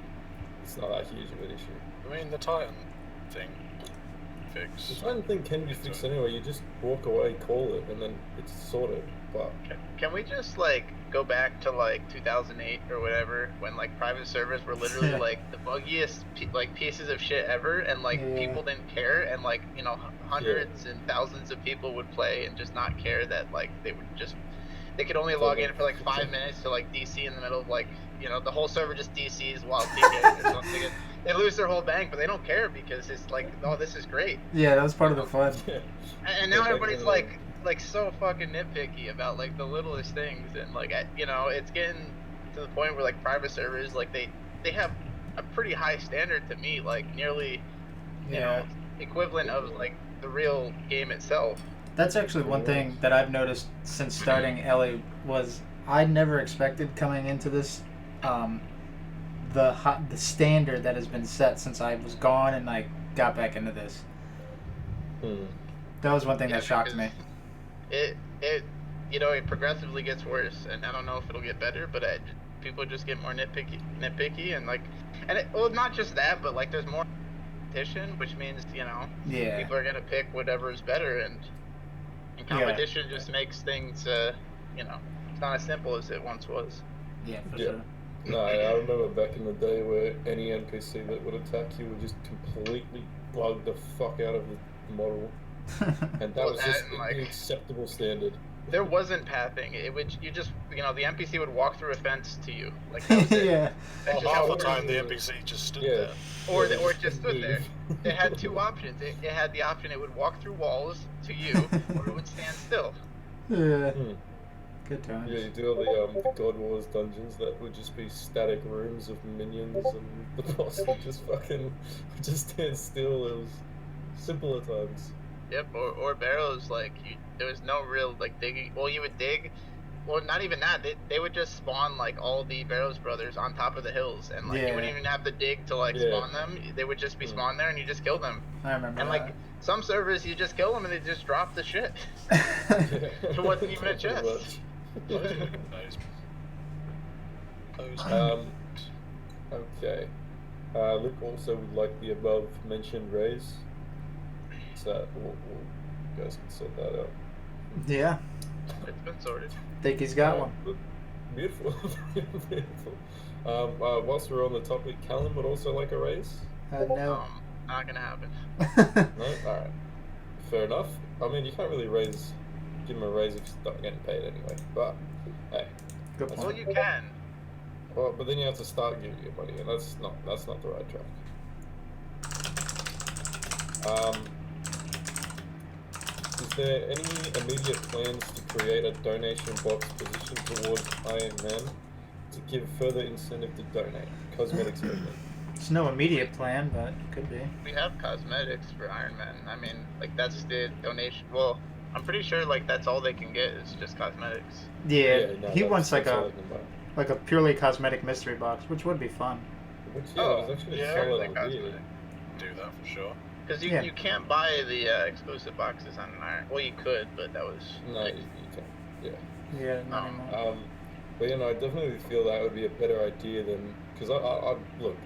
It's not that huge of an issue. I mean, the Titan thing The fix. Titan thing can be fixed anyway. You just walk away, call it, and then it's sorted. But can we just like go back to like 2008 or whatever, when like private servers were literally like the buggiest like pieces of shit ever, and like people didn't care, and like, you know, hundreds and thousands of people would play and just not care that like they could only log in for like 5 minutes to like DC in the middle of like, you know, the whole server just DCs while TKing or something. They lose their whole bank, but they don't care because it's like, oh, this is great. Yeah, that was part of the fun. And now everybody's like so fucking nitpicky about like the littlest things, and like, you know, it's getting to the point where like private servers, like they have a pretty high standard to meet, like nearly, you know, equivalent of like the real game itself. That's actually one thing that I've noticed since starting Ely was I never expected coming into this the standard that has been set since I was gone and like got back into this. That was one thing that shocked me. It you know, it progressively gets worse, and I don't know if it'll get better, but people just get more nitpicky, and like, and well, not just that, but like there's more competition, which means, you know, people are gonna pick whatever is better, and competition just makes things, you know, it's not as simple as it once was. Yeah, for sure. No, I remember back in the day where any NPC that would attack you would just completely bug the fuck out of the model. And that was just like, the acceptable standard. There wasn't pathing. It would, you just, you know, the NPC would walk through a fence to you. Like, that was it. Yeah. That's Well, half the time the NPC just stood there. Or it just stood there. It had two options. It had the option it would walk through walls to you, or it would stand still. Yeah. Good times. Yeah, you do all the God Wars dungeons that would just be static rooms of minions, and the boss would just fucking just stand still. It was simpler times. Yep, or barrows, like, there was no real, like, digging. Well, you would dig, well, not even that. They would just spawn, like, all the Barrows brothers on top of the hills, and, like, you wouldn't even have to dig to, like, spawn them. They would just be spawned there, and you just kill them. I remember and, that. like, some servers, you just kill them, and they just drop the shit. It wasn't even a chest. Okay. Luke also would like the above mentioned raise. So you guys can sort that out. Yeah. It's been sorted. Think he's got one. Beautiful. Beautiful. Whilst we're on the topic, Callum would also like a raise? No. Not gonna happen. No? Alright. Fair enough. I mean, you can't really give him a raise if he's not getting paid anyway. But, hey. Good point. Well, you can. Well, but then you have to start giving you money, and that's not the right track. Is there any immediate plans to create a donation box positioned towards Iron Man to give further incentive to donate? Cosmetics only. It's no immediate plan, but it could be. We have cosmetics for Iron Man. I mean, like that's the donation. Well, I'm pretty sure like that's all they can get is just cosmetics. Yeah, no, he wants like that's all a I can buy. like a purely cosmetic mystery box, which would be fun. Which, Oh, was actually yeah, a solid like idea. cosmetic. Do that for sure. Because you, Yeah. you can't buy the exclusive boxes on an Iron. Well, you could, but that was. No, you can't. Yeah. Yeah, not Um, anymore. But I definitely feel that would be a better idea than because I look,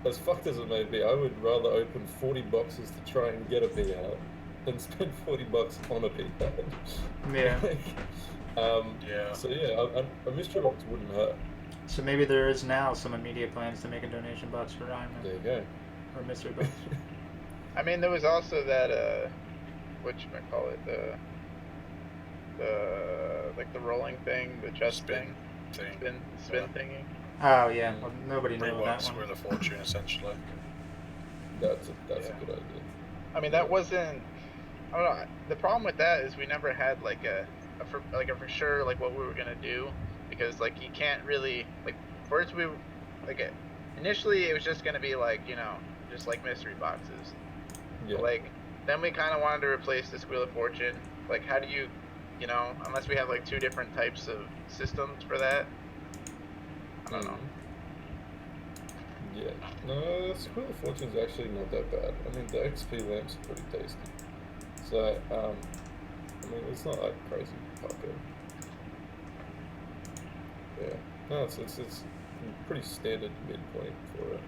as fucked as it may be, I would rather open 40 boxes to try and get a B out than spend $40 on a B out. Yeah. Yeah. So yeah, a mystery box wouldn't hurt. So maybe there is now some immediate plans to make a donation box for Iron There Man you go. or mystery box. I mean, there was also that call it like the rolling thing, the chest Spin thing, thing. spin thingy. Oh yeah, well, nobody knew that Reworks one. with a fortune, essentially. That's a Yeah. good idea. I mean, that wasn't. I don't know. The problem with that is we never had like a for sure like what we were gonna do, because like you can't really like first we like initially it was just gonna be like just like mystery boxes. Yeah. But, like then we kind of wanted to replace the Squeal of Fortune. Like how do you unless we have like two different types of systems for that. I don't know. Yeah. No, Squeal of Fortune's actually not that bad. I mean, the XP lamp's pretty tasty. So, I mean, it's not like crazy fucking. Yeah. No, it's pretty standard midpoint for it.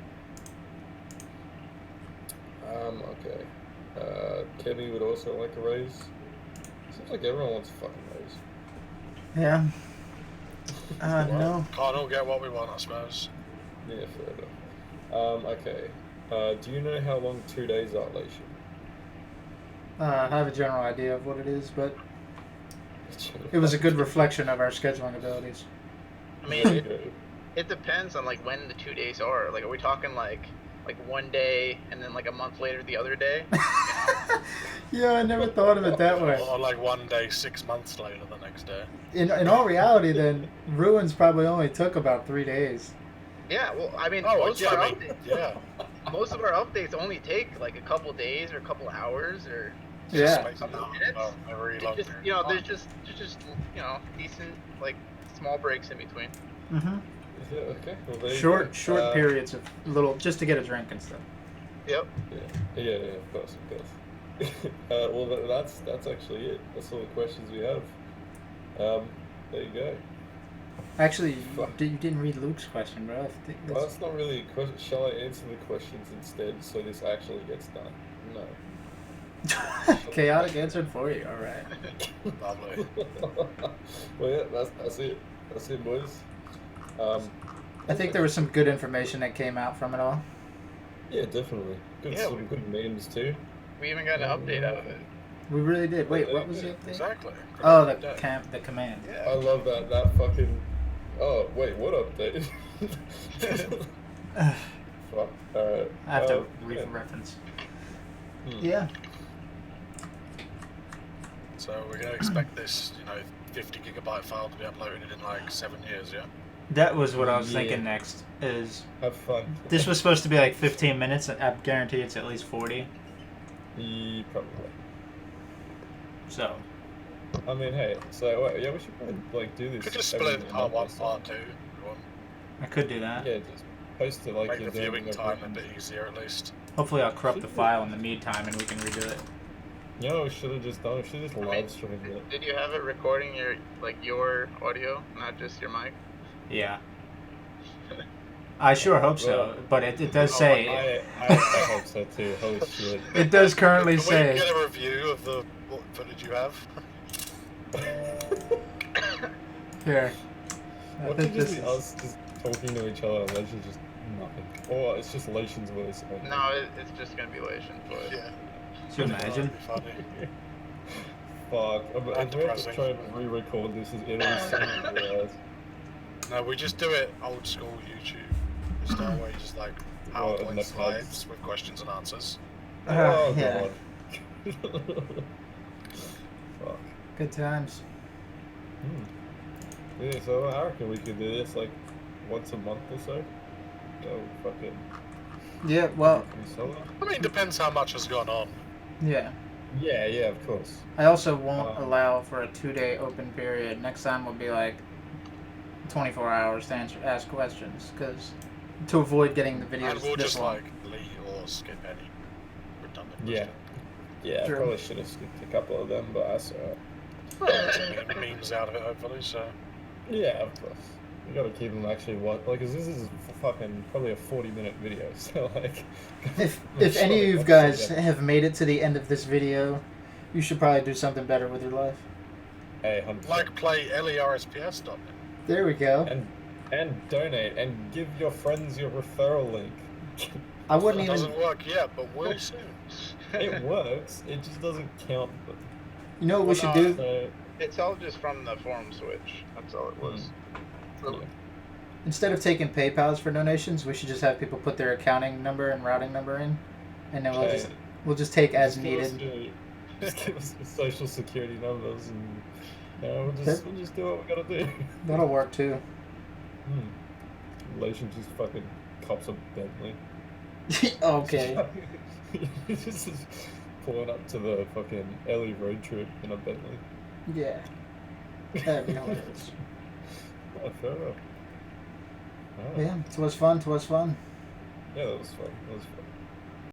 Okay. Kemi would also like a raise. Seems like everyone wants a fucking raise. Yeah. Well, No. can't all get what we want, I suppose. Yeah, fair enough. Okay. Do you know how long 2 days are, Lation? I have a general idea of what it is, but it was a good reflection of our scheduling abilities. I mean, it depends on like when the 2 days are. Like, are we talking like one day and then like a month later the other day? Yeah, I never thought of it that way. Or like one day, 6 months later, the next day. In all reality, then Ruins probably only took about 3 days. Yeah, well, I mean, Oh, most yeah, of our I mean, updates, yeah. most of our updates only take like a couple days or a couple hours or Yeah. Just makes it minutes. a very long just period of there's time. just decent like small breaks in between. Mm-hmm. Yeah, okay. Well, there you Short go. periods of little, just to get a drink and stuff. Yep. Yeah, of course. Well, that's actually it. That's all the questions we have. There you go. Actually, Fuck. you didn't read Luke's question, bro. I think Well, that's not really a question. Shall I answer the questions instead so this actually gets done? No. Chaotic answered for you. All right. Lovely. Well, yeah, that's it. That's it, boys. I think there was some good information that came out from it all. Yeah, definitely. Some good memes too. We even got an update out of it. We really did. Wait, what was the update? Exactly. Oh, the Yeah. the command. I love that fucking. Oh wait, what update? Fuck. Alright. I have to yeah. reference. Hmm. Yeah. So we're gonna expect this, 50 gigabyte file to be uploaded in like 7 years, yeah? That was what I was Yeah. thinking next. Is Have fun. this was supposed to be like 15 minutes? I guarantee it's at least 40. Probably. So. I mean, hey. So wait, yeah, we should probably like do this. Could just every split part month or 1, so. part 2. if you want. I could do that. Yeah, just post it like Make you're the doing viewing every time a month. bit easier at least. Hopefully, I'll corrupt the file in the meantime and we can redo it. You know what we should have just done? We should have just live streamed it. Did you have it recording your audio, not just your mic? Yeah. I sure hope so, but it does say. I hope so too. Holy shit. It does currently Can say. we get a review of what footage you have? Here. I What think could just this be is. us just talking to each other and Lation's just nothing? Or it's just Lation's voice. No, it's just gonna be Lation's voice. Yeah. Can you imagine? That'd be funny. Fuck. I'm And we have to depressing. try and re-record this. It'll be so many hours. No, we just do it old school YouTube style where you just like What, in PowerPoint the slides pods? with questions and answers. Oh, Yeah. God. Good times. Yeah, so I reckon we could do this like once a month or so. So fucking Yeah, well, pretty solid. I mean, depends how much has gone on. yeah. Yeah, yeah, of course. I also won't Um, allow for a 2-day open period. Next time will be like 24 hours to ask questions, because to avoid getting the And videos we'll this just long. like delete or skip any redundant Yeah. questions. Yeah, I True. probably should have skipped a couple of them, but that's alright. Well, that's memes out of it, hopefully. So Yeah, of course. You gotta keep them actually like, cause this is fucking probably a 40-minute video, so like. If any of you guys have made it to the end of this video, you should probably do something better with your life. Hey, 100%. like play Ely RSPS. There we go. And donate and give your friends your referral link. I wouldn't It even. doesn't work yet, but will soon. It works. It just doesn't count. You know what we Well, should no, do? So It's all just from the forum switch. That's all it was. yeah. Instead of taking PayPal's for donations, we should just have people put their accounting number and routing number in, and then Okay. we'll just take as Just give us needed. just give us your social security numbers, and we'll just do what we gotta do. That'll work too. Relation just fucking cops a Bentley. Okay. Just pulling up to the fucking Ellie road trip in a Bentley. Yeah. That'd be hilarious. Oh, fair enough. Alright. Yeah, it was fun. Yeah, that was fun. That was fun.